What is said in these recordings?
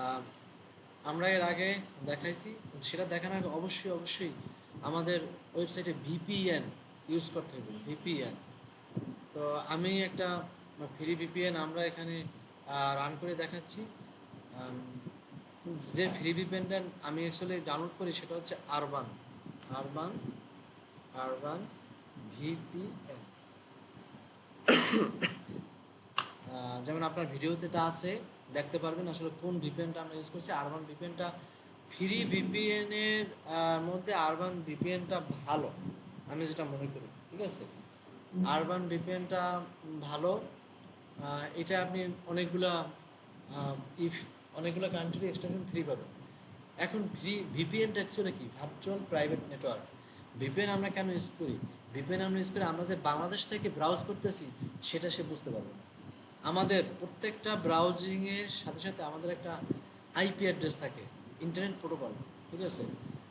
আহ, আমরা এর আগে দেখাইছি, সেটা দেখানোর আগে অবশ্যই আমাদের ওয়েবসাইটে ভিপিএন ইউজ করতে হবে। ভিপিএন, তো আমি একটা ফ্রি ভিপিএন আমরা এখানে রান করে দেখাচ্ছি। আম, যে ফ্রি ভিপিএনটা আমি অ্যাকচুয়ালি ডাউনলোড করি সেটা হচ্ছে আরবান আরবান আরবান ভিপিএন। যেমন আপনার ভিডিওতে এটা আছে, দেখতে পারবেন আসলে কোন ভিপিএনটা আমরা ইউজ করছি। আরবান ভিপিএনটা ফ্রি ভিপিএনের মধ্যে আরবান ভিপিএনটা ভালো, আমি যেটা মনে করি। ঠিক আছে, আরবান ভিপিএনটা ভালো। এটা আপনি অনেকগুলা ইফ অনেকগুলো কান্ট্রি এক্সটেনশন ফ্রি পাবেন। এখন ভিপিএনটা অ্যাকচুয়ালি কি, ভার্চুয়াল প্রাইভেট নেটওয়ার্ক। ভিপিএন আমরা কেন ইউজ করি? ভিপিএন আমরা ইউজ করি আমরা যে বাংলাদেশ থেকে ব্রাউজ করতেছি সেটা সে বুঝতে পারবে না। আমাদের প্রত্যেকটা ব্রাউজিংয়ের সাথে সাথে আমাদের একটা আইপি অ্যাড্রেস থাকে, ইন্টারনেট প্রোটোকল। ঠিক আছে,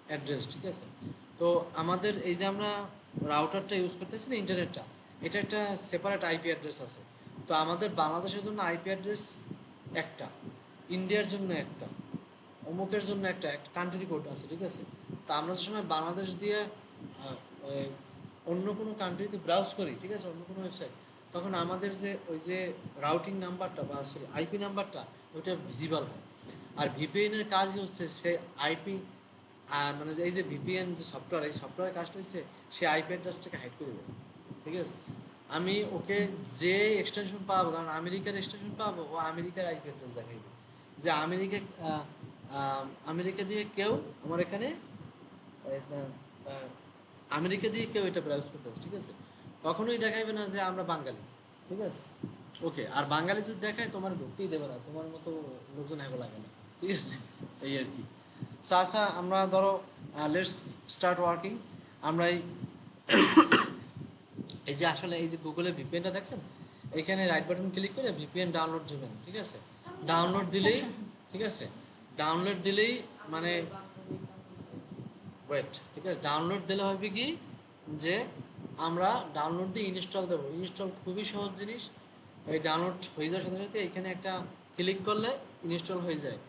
অ্যাড্রেস। ঠিক আছে, তো আমাদের এই যে আমরা রাউটারটা ইউজ করতেছি না, ইন্টারনেটটা, এটা একটা সেপারেট আইপি অ্যাড্রেস আছে। তো আমাদের বাংলাদেশের জন্য আইপি অ্যাড্রেস একটা, ইন্ডিয়ার জন্য একটা, অমুকের জন্য একটা একটা কান্ট্রি কোড আছে। ঠিক আছে, তা আমরা যে সময় বাংলাদেশ দিয়ে ওই অন্য কোনো কান্ট্রিতে ব্রাউজ করি, ঠিক আছে, অন্য কোনো ওয়েবসাইট, তখন আমাদের যে ওই যে রাউটিং নাম্বারটা বা সরি আইপি নাম্বারটা ওইটা ভিজিবল হয়। আর ভিপিএনের কাজই হচ্ছে সে আইপি, মানে এই যে ভিপিএন যে সফটওয়্যার, এই সফটওয়্যারের কাজটা হচ্ছে সে আইপি অ্যাড্রেসটাকে হাইড করে দেবে। ঠিক আছে, আমি ওকে যে এক্সটেনশন পাবো, কারণ আমেরিকার এক্সটেনশন পাবো, ও আমেরিকার আইপি অ্যাড্রেস দেখাইবে যে আমেরিকা, আমেরিকা দিয়ে কেউ আমার এখানে আমেরিকা দিয়ে কেউ এটা ব্রাউজ করতে পারে। ঠিক আছে, কখনোই দেখাইবে না যে আমরা বাঙালি। ঠিক আছে, ওকে। আর বাঙালি যদি দেখায় তোমার ঢুকতেই দেবে না, তোমার মতো লোকজন হেগো লাগে না। ঠিক আছে, এই আর কি। সো আচ্ছা, আমরা ধরো লেটস স্টার্ট ওয়ার্কিং। আমরা এই যে আসলে এই যে গুগলের ভিপিএনটা দেখছেন, এখানে রাইট বাটন ক্লিক করে ভিপিএন ডাউনলোড দিবেন। ঠিক আছে, ডাউনলোড দিলেই, ঠিক আছে, ডাউনলোড দিলেই মানে ওয়েট, ঠিক আছে, ডাউনলোড দিলে হবে কি যে আমরা ডাউনলোড দিয়ে ইনস্টল দেবো। ইনস্টল খুবই সহজ জিনিস। এই ডাউনলোড হয়ে যাওয়ার সাথে সাথে এখানে একটা ক্লিক করলে ইনস্টল হয়ে যায়।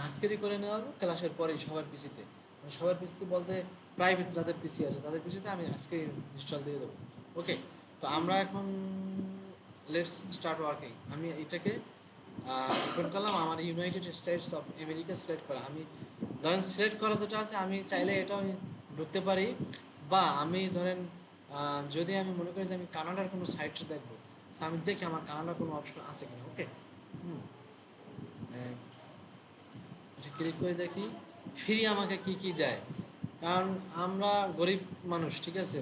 আজকেরই করে নেওয়া হবে ক্লাসের পরেই সবার পিসিতে, সবার পিসিতে বলতে প্রাইভেট যাদের পিসি আছে তাদের পিসিতে আমি আজকে ইনস্টল দিয়ে দেবো। ওকে, তো আমরা এখন লেটস স্টার্ট ওয়ার্কিং। আমি এটাকে ওপেন করলাম, আমার United states of America select করা। আমি ধরেন সিলেক্ট করা যেটা আছে আমি চাইলে এটাও ঢুকতে পারি, বা আমি ধরেন যদি আমি মনে করি যে আমি কানাডার কোনো সাইট দেখবো, আমি দেখি আমার কানাডার কোনো অপশন আছে কিনা। ওকে, হুম, ক্লিক করে দেখি ফ্রি আমাকে কি কি দেয়। কারণ আমরা গরিব মানুষ, ঠিক আছে,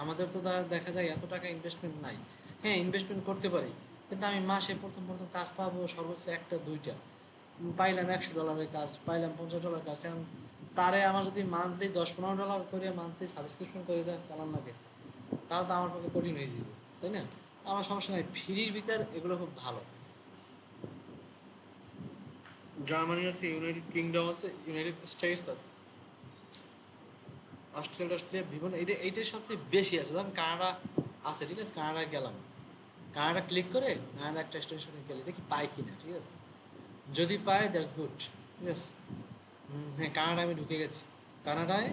আমাদের তো দেখা যায় এত টাকা ইনভেস্টমেন্ট নাই। হ্যাঁ, ইনভেস্টমেন্ট করতে পারি, কিন্তু আমি মাসে প্রথম প্রথম কাজ পাবো সর্বোচ্চ একটা দুইটা, পাইলাম $100 কাজ, পাইলাম $50 কাজ। এখন তারে আমার যদি মান্থলি $10-15 করে মান্থলি সাবস্ক্রিপশন করে দেয় চালান লাগে, তাহলে তো আমার পক্ষে কঠিন হয়ে যাবে, তাই না? আমার সমস্যা নাই, ফ্রির ভিতর এগুলো খুব ভালো। জার্মানি আছে, ইউনাইটেড কিংডম আছে, ইউনাইটেড স্টেটস আছে, অস্ট্রেলিয়া বিভিন্ন, এইটাই সবচেয়ে বেশি আছে। ধরুন কানাডা আছে, ঠিক আছে, কানাডা গেলাম, কানাডা ক্লিক করে কানাডা একটা স্টেশনে গেলে দেখি পাই কিনা। ঠিক আছে, যদি পাই দ্যাটস গুড। ঠিক আছে, হ্যাঁ, কানাডা আমি ঢুকে গেছি। কানাডায়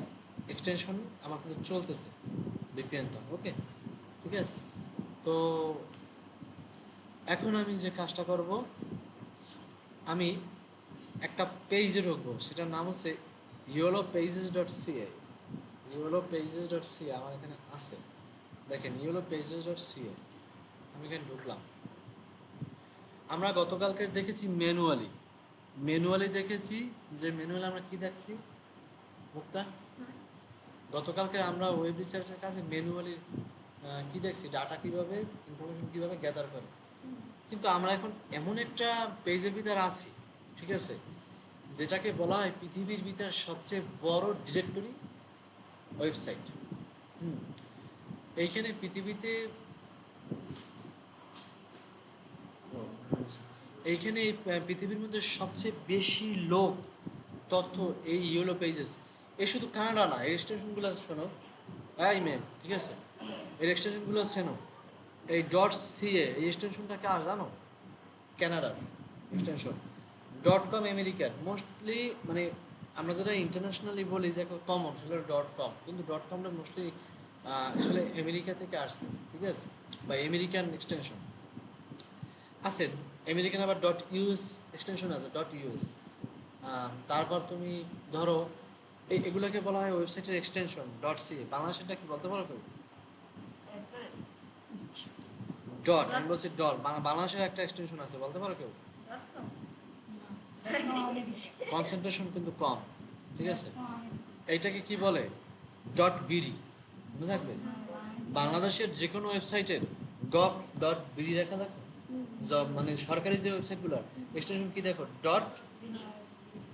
এক্সটেনশন আমার কিন্তু চলতেছে ভিপিএনটা। ওকে, ঠিক আছে, তো এখন আমি যে কাজটা করব, আমি একটা পেজে ঢুকবো, সেটার নাম হচ্ছে YOLOPages.ca। YOLOPages.ca আমার এখানে আছে, দেখেন YOLOPages.ca। আমি এখানে ঢুকলাম। আমরা গতকালকে দেখেছি ম্যানুয়ালি, দেখেছি যে ম্যানুয়ালি আমরা কি দেখছি মুক্তা, গতকালকে আমরা ওয়েব রিসার্চের কাছে ম্যানুয়ালি কি দেখছি, ডাটা কিভাবে, ইনফরমেশন কিভাবে গ্যাদার করে। কিন্তু আমরা এখন এমন একটা পেজের ভিতর আছি, ঠিক আছে, যেটাকে বলা হয় পৃথিবীর ভিতর সবচেয়ে বড় ডিরেক্টরি ওয়েবসাইট। হুম, এইখানে পৃথিবীতে এইখানে এই পৃথিবীর মধ্যে সবচেয়ে বেশি লোক তথ্য এই ইয়েলো পেজেস। এ শুধু কানাডা না, এই এক্সটেনশনগুলো শোনো, এই ম্যাম, ঠিক আছে, এর এক্সটেনশনগুলো শোনো। এই .ca এই এক্সটেনশনটা কার জানো? ক্যানাডার এক্সটেনশন। ডট কম আমেরিকার মোস্টলি, মানে আমরা যেটা ইন্টারন্যাশনালি বলি যে কমন সেটা ডট কম, কিন্তু ডট কমটা মোস্টলি আসলে আমেরিকা থেকে আসছে, ঠিক আছে, বা আমেরিকান এক্সটেনশন আছে। আমেরিকান আবার ডট ইউএস এক্সটেনশন আছে, ডট ইউএস। তারপর তুমি ধরো এগুলোকে বলা হয় ওয়েবসাইটের এক্সটেনশন ডট সি। বাংলাদেশটা কি বলতে পারো কেউ? ডট, আমি বলছি ডট, বাংলাদেশের একটা এক্সটেনশন আছে, বলতে পারো কেউ? কনসেন্ট্রেশন কিন্তু কম, ঠিক আছে। এইটাকে কি বলে? ডট বিডি, মনে থাকবে। বাংলাদেশের যে কোনো ওয়েবসাইটের গভ ডট বিডি লেখা দেখো, মানে সরকারি যে ওয়েবসাইটগুলো এক্সটেনশন কি দেখো? ডট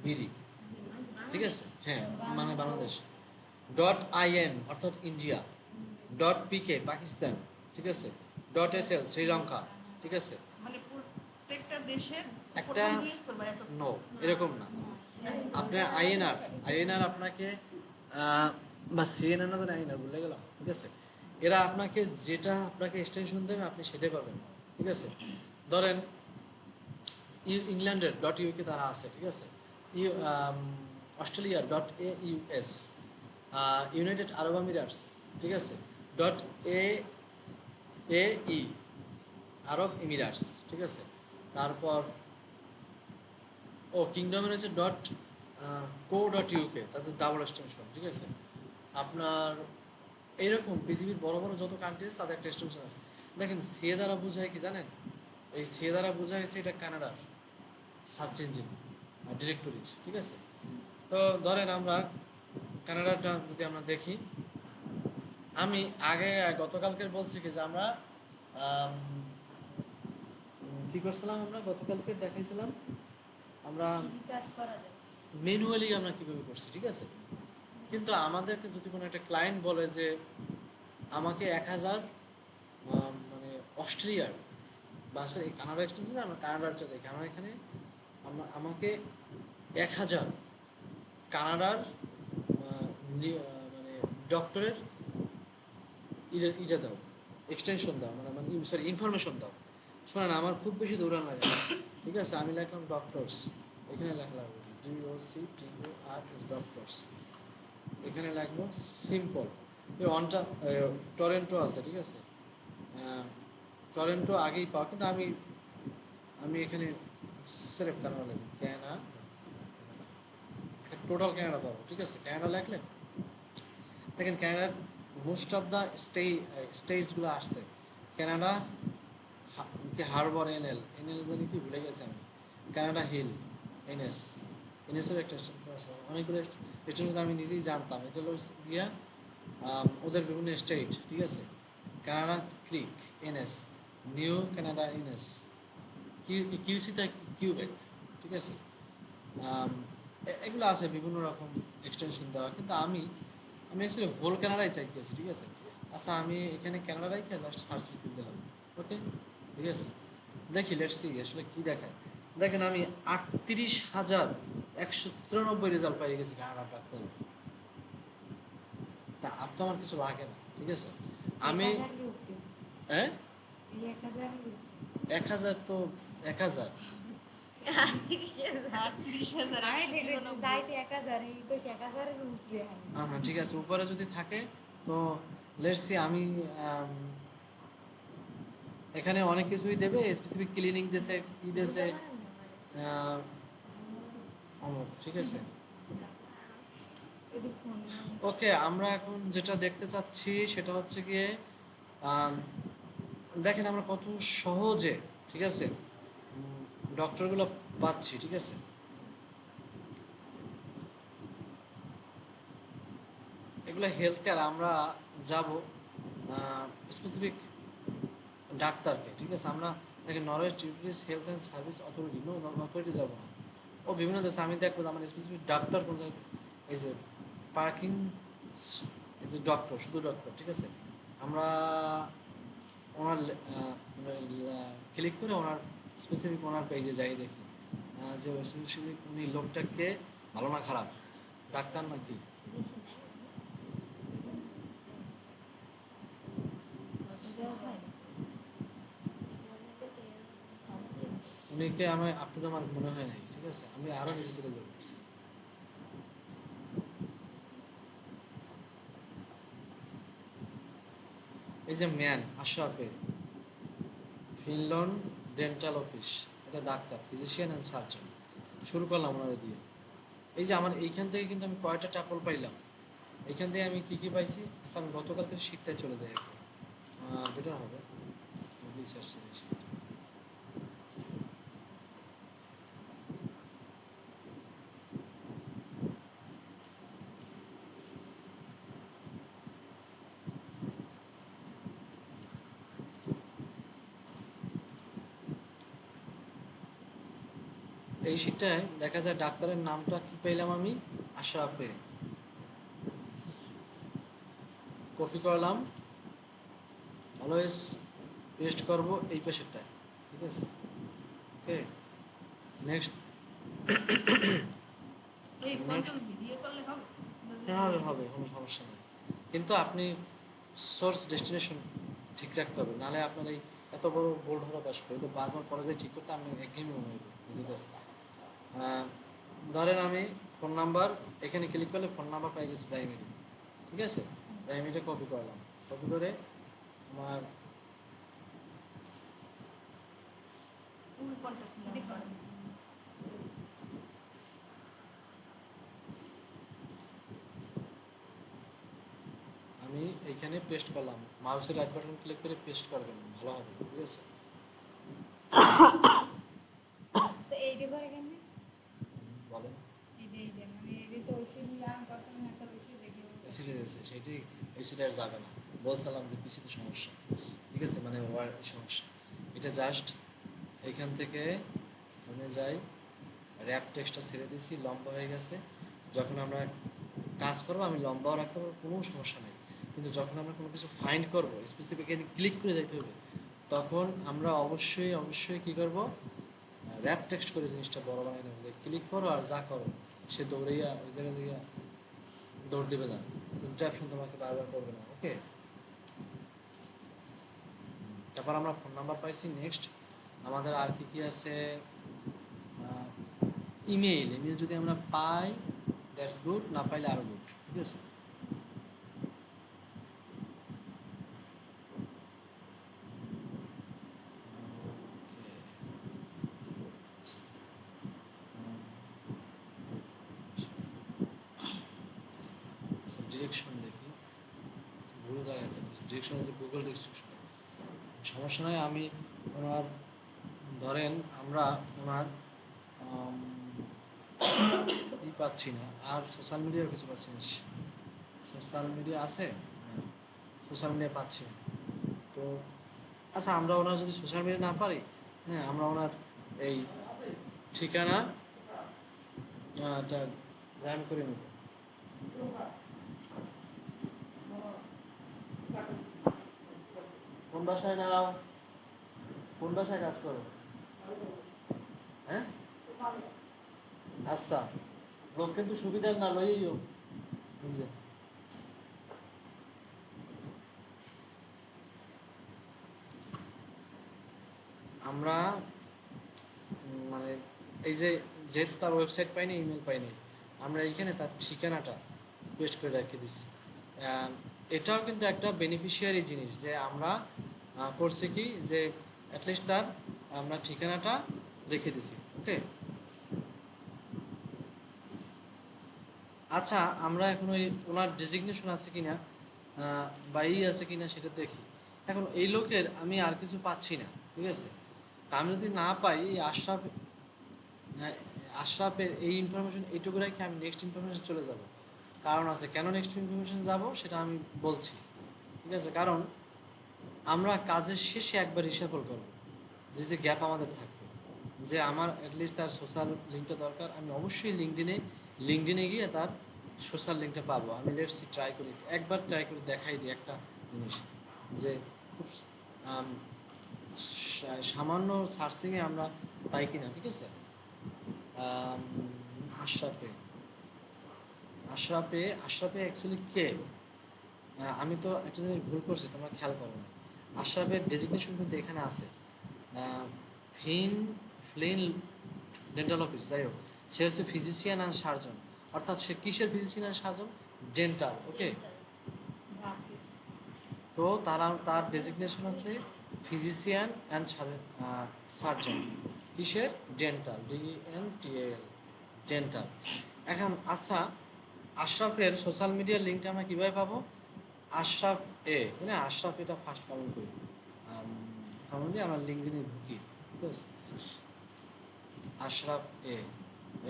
বিডি, ঠিক আছে, হ্যাঁ, মানে বাংলাদেশ। ডট আইএন অর্থাৎ ইন্ডিয়া, ডট পিকে পাকিস্তান, ঠিক আছে, ডট এস এল শ্রীলঙ্কা, ঠিক আছে। মানে প্রত্যেকটা দেশের একটা নো, এরকম না। আপনার আইএনআর আপনাকে বা সিএনআর না জানি আইএনআর ভুলে গেলাম, ঠিক আছে। এরা আপনাকে যেটা আপনাকে এক্সটেনশন দেবে আপনি সেটাই পাবেন, ঠিক আছে। ধরেন ইংল্যান্ডের ডট ইউকে তারা আছে, ঠিক আছে। অস্ট্রেলিয়ার dot a US, United Arab Emirates, ঠিক আছে, dot A A E Arab Emirates, ঠিক আছে। তারপর কিংডমের হচ্ছে ডট কো ডট ইউকে, তাদের ডাবল এক্সটেনশন, ঠিক আছে। আপনার এইরকম পৃথিবীর বড় বড় যত কান্ট্রিজ তাদের একটা এক্সটেনশন আছে। দেখেন সে দ্বারা বোঝায় কি জানেন? এই সে দ্বারা বোঝায় হচ্ছে এটা কানাডার সার্চ ইঞ্জিন ডিরেক্টরি, ঠিক আছে। তো ধরেন আমরা কানাডাটা যদি আমরা দেখি, আমি আগে গতকালকে বলছি কি যে আমরা কি করছিলাম, আমরা গতকালকে দেখাইছিলাম আমরা ম্যানুয়ালি আমরা কিভাবে করছি, ঠিক আছে। কিন্তু আমাদেরকে যদি কোনো একটা ক্লায়েন্ট বলে যে আমাকে 1000 মানে অস্ট্রেলিয়ার বা আসলে এই কানাডা এক্সটেনশন, আমরা কানাডারটা দেখি, আমরা এখানে আমাকে 1000 কানাডার মানে ডক্টরের ইটা দাও, এক্সটেনশন দাও, মানে সরি ইনফরমেশন দাও। শোনেন আমার খুব বেশি দৌড়ান লাগে না, ঠিক আছে। আমি লিখলাম ডক্টরস, এখানে লেখা লাগবে ডক্টরস, এখানে লাগবো সিম্পল। এই অনটা টরেন্টো আছে, ঠিক আছে, টরেন্টো আগেই পাও, কিন্তু আমি আমি এখানে সিলেক্ট কানাডা লিখব, ক্যানাডা, টোটাল ক্যানাডা পাবো, ঠিক আছে। ক্যানাডা লিখলে দেখেন ক্যানাডার মোস্ট অফ দ্য স্টেটসগুলো আসছে। ক্যানাডা কি হারবার এনএল জানি কি ভুলে গেছে আমি, ক্যানাডা হিল এনএস, এনএসের একটা স্টেশন আছে, অনেকগুলো স্টেশন আমি নিজেই জানতাম। এটা হলো গিয়া ওদের বিভিন্ন স্টেট, ঠিক আছে। Canada creek NS, new Canada NS, কিউসিতে কিউবেক, ঠিক আছে। এগুলো আছে বিভিন্ন রকম এক্সটেনশন দেওয়া, কিন্তু আমি অ্যাকচুয়ালি হোল ক্যানাডাই চাইতেছি, ঠিক আছে। আচ্ছা আমি এখানে ক্যানাডাই জাস্ট সার্চ দিলাম, ওকে, ঠিক আছে। দেখি লেটস সি আসলে কি দেখায়। দেখেন আমি 38,193 রেজাল্ট পাই গেছি কানাডা ডাক্তার। তা আর তো আমার কিছু লাগে না, ঠিক আছে। আমি হ্যাঁ 1000 তো 1000 ঠিক আছে, উপরে যদি থাকে তো লেটস সি। আমি এখানে অনেক কিছুই দেবে, স্পেসিফিক ক্লিনিক দেশে কি দেশে, ঠিক আছে। ওকে, আমরা এখন যেটা দেখতে চাচ্ছি সেটা হচ্ছে গিয়ে দেখেন আমরা কত সহজে, ঠিক আছে, ডক্টরগুলো পাচ্ছি, ঠিক আছে। এগুলো হেলথ কেয়ার, আমরা যাব স্পেসিফিক ডাক্তারকে, ঠিক আছে। আমরা দেখেন northwest tourist health and service authority, no authority যাবো না, ও বিভিন্ন দেশে আমি দেখবো আমার স্পেসিফিক ডাক্তার কোন জায়গায়, এই যে পার্কিং, এই যে ডক্টর, শুধু ডক্টর, ঠিক আছে। আমরা ওনার ক্লিক করে ওনার স্পেসিফিক ওনার পেজে যাই, দেখি যে স্পেসিফিক উনি লোকটাকে ভালো না খারাপ, ডাক্তার নাকি। উনি থেকে আমার আপ টু আমার মনে হয় নাই, ঠিক আছে, আমি আরো নিচে চলে যাবো। এই যে ম্যান আশরাফে ফিনল্যান্ড ডেন্টাল অফিস, এটা ডাক্তার, ফিজিশিয়ান অ্যান্ড সার্জন। শুরু করলাম ওনারা দিয়ে। এই যে আমার এইখান থেকে কিন্তু আমি কয়টা টাপল পাইলাম, এইখান থেকে আমি কি কি পাইছি। আচ্ছা আমি গতকালকে শীতটায় চলে যাই একবার, বেটার হবে রিসার্চ। এই শীটটায় দেখা যায় ডাক্তারের নামটা কি পেলাম আমি, আশরাফে। কপি করলাম, অলওয়েজ পেস্ট করব এই পেশেরটায়, ঠিক আছে। ওকে, নেক্সট। এই নেক্সট কন্ট্রোল ভিডিও করলে হবে হবে হবে, কোনো সমস্যা নেই, কিন্তু আপনি সোর্স ডেস্টিনেশন ঠিক রাখতে হবে, নাহলে আপনার এই এত বড় বোল্ড হওয়া পাস করে তো বারবার পরাজয় ঠিক করতে আপনি একঘেয়েমি মনে হবে, বুঝতে পারছেন। ধরেন আমি ফোন নাম্বার এখানে ক্লিক করলে ফোন নাম্বার পাই গেছি প্রাইমারি, ঠিক আছে। প্রাইমারিটা কপি করলাম, কপি করে আমার ওই কন্ট্যাক্ট যদি করে। আমি এইখানে পেস্ট করলাম, মাউসের রাইট বাটন ক্লিক করে পেস্ট করবেন, ভালো হবে, ঠিক আছে। তো এইটা করে কেমনে? বলেন। এইটা মানে এটা তো ওইসব ইয়াং পারসন একটা বেশি দেখি এসিডে আছে সেইটাই, এসিডে আর যাবে না, বলছিলাম যে পিসিতে সমস্যা, ঠিক আছে, মানে ওয়ার সমস্যা। এটা জাস্ট এখান থেকে আমি যাই, র্যাপ টেক্সটটা ছেড়ে দিয়েছি, লম্বা হয়ে গেছে। যখন আমরা কাজ করবো আমি লম্বাও রাখতে পারবো, কোনো সমস্যা নেই, কিন্তু যখন আমরা কোনো কিছু ফাইন্ড করবো স্পেসিফিক্যালি ক্লিক করে যেতে হবে, তখন আমরা অবশ্যই অবশ্যই কী করবো, র্যাপ টেক্সট করে জিনিসটা বড় বানাই নেবো, যে ক্লিক করো আর যা করো সে দৌড়াইয়া ওই জায়গা থেকে দৌড় দেবে না, ইন্টারাপশন তোমাকে বারবার করবে না। ওকে, তারপর আমরা ফোন নাম্বার পাইছি। নেক্সট আমাদের আর কি কি আছে, ইমেল। ইমেল যদি আমরা পাই দ্যাটস গুড, না পাইলে আরও গুড, ঠিক আছে। ডিরেকশন দেখি, ভুল জায়গায় আছে, ডিরেকশন আছে গুগল ডিরেকশন, সমস্যা নয়। আমি ওনার ধরেন আমরা ওনার ই পাচ্ছি না, আর সোশ্যাল মিডিয়াও কিছু পাচ্ছি না। সোশ্যাল মিডিয়া আছে, সোশ্যাল মিডিয়া পাচ্ছি না, তো আচ্ছা আমরা ওনার যদি সোশ্যাল মিডিয়া না পারি, হ্যাঁ আমরা ওনার এই ঠিকানা গ্রাম করে নেব। কোন বাসায় নাও, কোন বাসায় কাজ করো, হ্যাঁ আচ্ছা, লোক কিন্তু সুবিধার না লইও বুঝে। আমরা মানে এই যে যেহেতু তার ওয়েবসাইট পাইনি, ইমেল পাইনি, আমরা এইখানে তার ঠিকানাটা পেস্ট করে রেখে দিচ্ছি। এটাও কিন্তু একটা বেনিফিশিয়ারি জিনিস, যে আমরা করছি কি, যে অ্যাটলিস্ট তার আমরা ঠিকানাটা রেখে দিছি। ওকে, আচ্ছা আমরা এখন ওই ওনার ডেজিগনেশন আছে কিনা বা ই আছে কিনা সেটা দেখি। এখন এই লোকের আমি আর কিছু পাচ্ছি না, ঠিক আছে। তা আমি যদি না পাই এই আশরাফ, হ্যাঁ, আশরাফের এই ইনফরমেশন এইটুকু রেখে আমি নেক্সট ইনফরমেশন চলে যাব। কারণ আছে কেন নেক্সট ইনফরমেশন যাব সেটা আমি বলছি, ঠিক আছে। কারণ আমরা কাজের শেষে একবার রিসাফল করব, যে যে গ্যাপ আমাদের থাকবে, যে আমার অ্যাটলিস্ট তার সোশ্যাল লিঙ্কটা দরকার, আমি অবশ্যই লিঙ্কডিনে গিয়ে তার সোশ্যাল লিঙ্কটা পাবো। আমি লেটস ট্রাই করি, একবার ট্রাই করে দেখাই দিই একটা জিনিস, যে খুব সামান্য সার্চিংয়ে আমরা পাই কিনা, ঠিক আছে। আশরাফে, আশরাফে অ্যাকচুয়ালি কে, আমি তো একটা জিনিস ভুল করছি, তোমরা খেয়াল করো না। আশরাফের ডেজিগনেশন কিন্তু এখানে আছে, ফিন ফ্লিন ডেন্টাল অফিস, যাই হোক, সে হচ্ছে ফিজিশিয়ান অ্যান্ড সার্জন, অর্থাৎ সে কিসের ফিজিশিয়ান অ্যান্ড সার্জন? ডেন্টাল। ওকে, বাকি তো তার ডেজিগনেশন হচ্ছে ফিজিশিয়ান অ্যান্ড সার্জন, কিসের? Dental, DENTAL, dental. এখন আচ্ছা, আশরাফের সোশ্যাল মিডিয়ার লিঙ্কটা আমরা কীভাবে পাবো? আশরাফ এ, তাই না? আশরাফ এটা ফার্স্ট কমেন্ট করি, কমেন্ট দিয়ে আমরা লিঙ্কডিনে ঢুকি, ঠিক আছে? আশরাফ এ,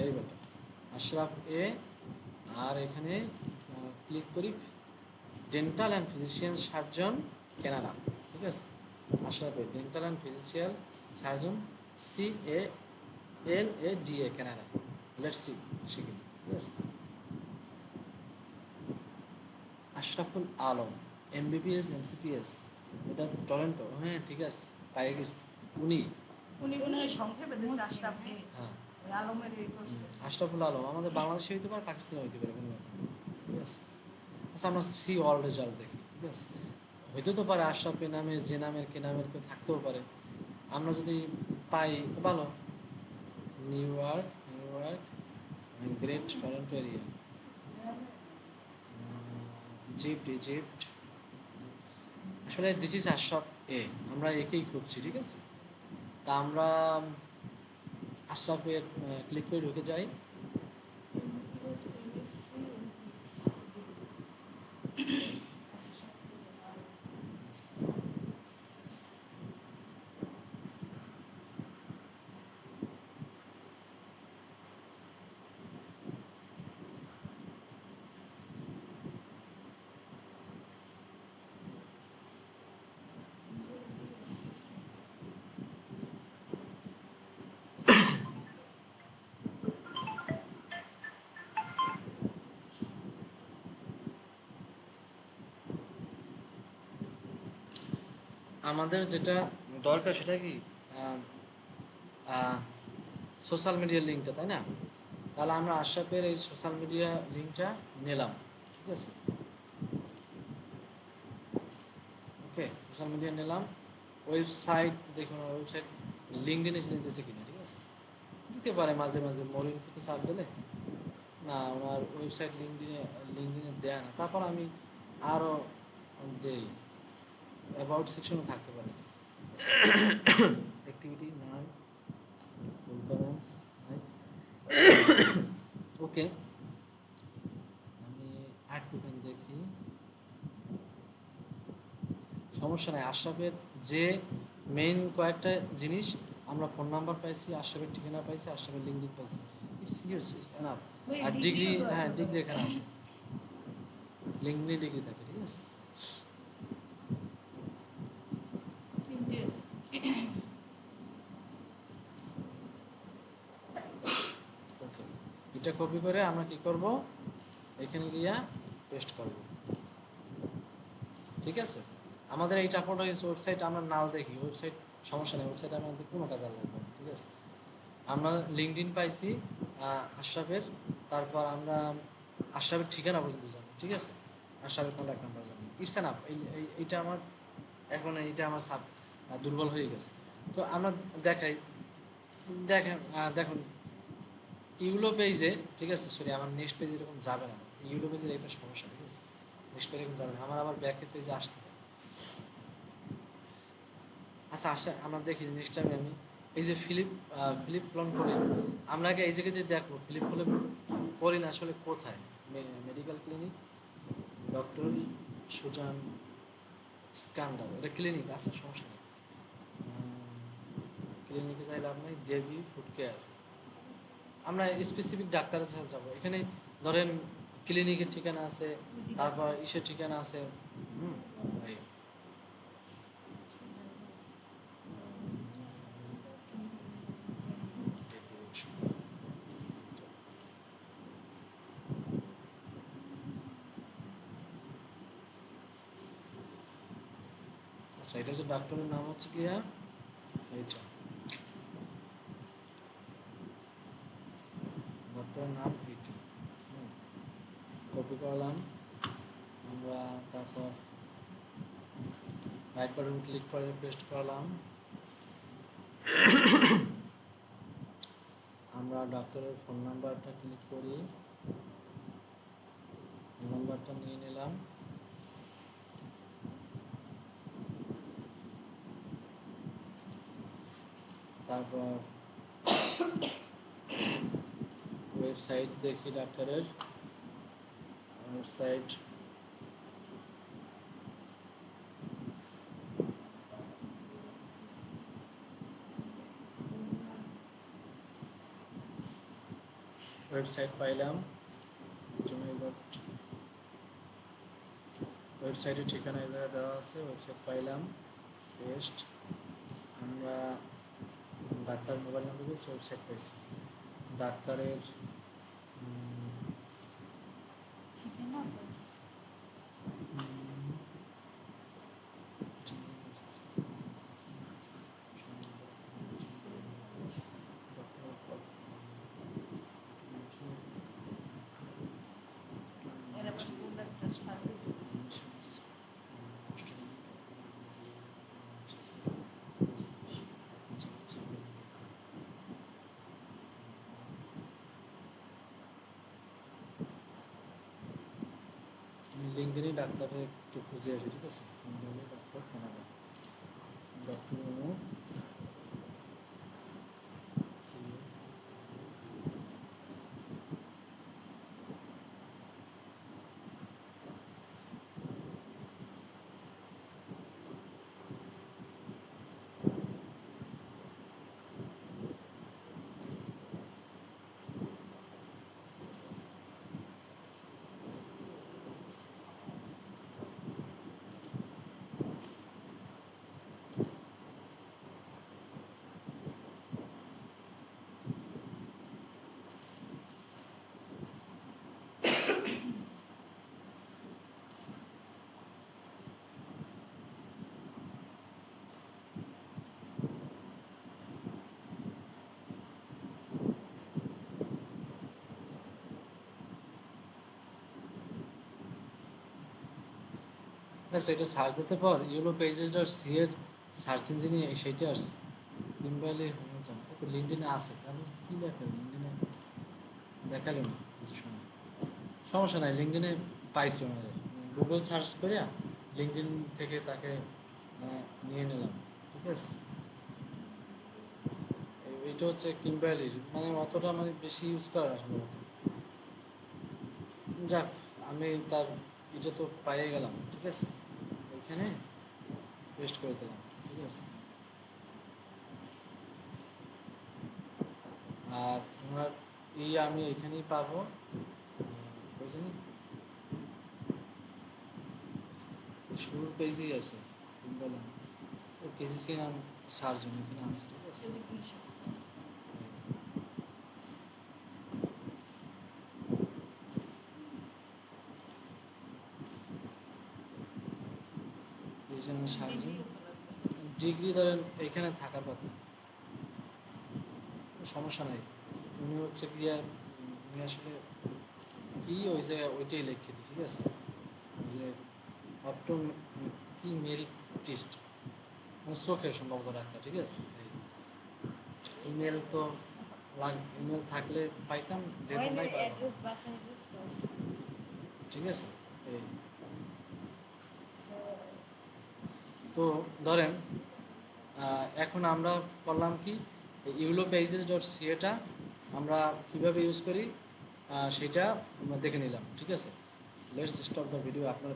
এই ব্যাপার, আশরাফ এ, আর এখানে ক্লিক করি dental and physician surgeon Canada, ঠিক আছে? Ashraf A, dental and physical surgeon, CANADA Canada. Let's see, শিখি, ঠিক আছে? আশরাফুল আলম, MBBS MCPS, ওটা টরন্টো, হ্যাঁ ঠিক আছে, পাই গেছি। উনি, উনি মনে হয় সংক্ষেপে দিয়েছে আশরাফকে, হ্যাঁ ওই আলমের এই করছে। আশরাফুল আলম আমাদের বাংলাদেশে হইতে পারে, পাকিস্তানে হইতে পারে, কোনো ব্যাপার না, ঠিক আছে? আচ্ছা, আমরা সি অল রেজাল্ট দেখি, ঠিক আছে? হইতে তো পারে আশরাফ এ নামে, যে নামের কে নামের কেউ থাকতেও পারে, আমরা যদি পাই তো ভালো। New York, great Toronto area, Egypt. আসলে দিস ইজ আশরাফ এ, আমরা একেই খুঁজছি, ঠিক আছে? তা আমরা আশরাফের ক্লিক করে ঢুকে যাই। আমাদের যেটা দরকার সেটা কি? সোশ্যাল মিডিয়ার লিঙ্কটা, তাই না? তাহলে আমরা আশরাফের এই সোশ্যাল মিডিয়া লিঙ্কটা নিলাম, ঠিক আছে? ওকে, সোশ্যাল মিডিয়া নিলাম। ওয়েবসাইট দেখুন, ওয়েবসাইট লিঙ্কডিনে দিতেছে কিনা, ঠিক আছে? দিতে পারে মাঝে মাঝে, মরিন থেকে চাপ দিলে না, ওনার ওয়েবসাইট লিঙ্কডিনে দেয় না। তারপর আমি আরও দেই, অ্যাবাউট সেকশনও থাকতে পারে, অ্যাক্টিভিটি নাই, কমেন্টস নাই। ওকে, আমি আরেকটুখানি দেখি, সমস্যা নাই। আশরাফের যে মেইন কয়েকটা জিনিস, আমরা ফোন নাম্বার পাইছি, আশরাফের ঠিকানা পাইছি, আশরাফের লিঙ্কডিন পাইছি, ইটস ইউজ ইটস এনাফ। ওই আর ডিগ্রি, ডিগ্রিও তো আছে হ্যাঁ তো। ডিগ্রি এখানে আছে, লিঙ্কডিনে ডিগ্রি থাকে, ঠিক আছে? তিনটে আছে। ওকে, এটা কপি করে আমরা কি করব, এখানে গিয়া পেস্ট করব, ঠিক আছে? আমাদের এইটা ফটো ওয়েবসাইট আমরা নাল দেখি, ওয়েবসাইট সমস্যা নেই, ওয়েবসাইট আমাদের কোনো কাজ লাগবে না, ঠিক আছে? আমরা লিঙ্কডিন পাইছি আশরাফের, তারপর আমরা আশরাফের ঠিকানা পর্যন্ত জানি, ঠিক আছে? আশরাফের কন্ট্যাক্ট নাম্বার জানি, ইটস এনাফ। এইটা আমার এখন, এইটা আমার সাব দুর্বল হয়ে গেছে। তো আমরা দেখাই, দেখুন ইউলো পেজে, ঠিক আছে? সরি, আমার নেক্সট পেজে এরকম যাবে না, ইউলো পেজের একটা সমস্যা, ঠিক আছে? নেক্সট পেজে এরকম যাবে না, আমার আবার ব্যাকের পেজে আসতে হবে। আচ্ছা আচ্ছা, আমরা দেখি নেক্সট টাইমে আমি এই যে ফিলিপ ক্লন করি, আমরা আগে এই জায়গায় দিয়ে দেখবো ফিলিপ করিন আসলে কোথায়, মেডিকেল ক্লিনিক, ডক্টর সুজান স্ক্যান্ডার, এটা ক্লিনিক আছে, সমস্যা নেই, ক্লিনিকে যাই লাভ নাই, দেবী ফুড কেয়ার, আমরা স্পেসিফিক ডাক্তারের সাথে যাবো। এখানে ধরেন ক্লিনিকের ঠিকানা আছে, তারপর ইসের ঠিকানা আছে, এই আচ্ছা, এটা হচ্ছে ডাক্তারের নাম হচ্ছে গিয়া এইটা, ডক্টরের নাম এইটা, কপি করলাম আমরা, তারপর রাইট বাটন ক্লিক করে পেস্ট করলাম। আমরা ডাক্তারের ফোন নাম্বারটা ক্লিক করি, ফোন নাম্বারটা নিয়ে নিলাম। তারপর ওয়েবসাইট দেখি, ডাক্তারের ওয়েবসাইট। ওয়েবসাইট পাইলাম, ওয়েবসাইটের ঠিকানা এই জায়গায় দেওয়া আছে। ওয়েবসাইট পাইলাম, পেস্ট। আমরা ডাক্তার মোবাইল নাম্বার দিয়েছি, ওয়েবসাইট পাইছি। ডাক্তারের ঠিকানা বস। এর আবার কোন একটা সার্ভিস লিঙ্কডিনে ডাক্তারের একটু খুঁজে আসি, ঠিক আছে? লিঙ্কডিনে ডাক্তার কানাডা, ডক্টর অমুক। দেখছো, এটা সার্চ দিতে পর ইউলো পেজেস ডট সি এর সার্চ ইঞ্জিনে সেইটা আসছে। কিম্বারলি হোমোজান তো লিঙ্কডিনে আছে, তাহলে কি দেখালো লিঙ্কডিনে? দেখালো না কিছু সময়। সমস্যা নাই, লিঙ্কডিনে পাইছি আমাদের। গুগল সার্চ করে লিঙ্কডিন থেকে তাকে নিয়ে নিলাম, ঠিক আছে? এটা হচ্ছে কিম্বারলির, মানে অতটা মানে বেশি ইউজ করা আসলে। যাক, আমি তার এটা তো পাইয়ে গেলাম, ঠিক আছে? এখানে পেস্ট করে দিলাম, ঠিক আছে? আর ওনার আমি এখানেই পাবো, বুঝলি? শুরুর পেজেই আছে, বললাম কেজিসি নাম সার্জন এখানে আছে, ঠিক আছে? এডুকেশন। সার্জন ডিগ্রি ধরেন এখানে থাকার কথা, সমস্যা নাই। উনি হচ্ছে ক্রিয়া, উনি আসলে কি ওই জায়গায় ওইটাই লিখে দিই, ঠিক আছে? যে অপটো কি মেল টেস্ট, চোখের সম্ভবত ডাক্তার, ঠিক আছে? ইমেল তো ইমেল থাকলে পাইতাম, যেহেতু নাই পাইতাম, অ্যাড্রেস বাসা অ্যাড্রেস তো আছে। ঠিক আছে? এই তো ধরেন এখন আমরা করলাম কি, ইউলো পেজেস ডট সিএটা আমরা কীভাবে ইউজ করি সেটা আমরা দেখে নিলাম, ঠিক আছে? Let's stop the video. আপনার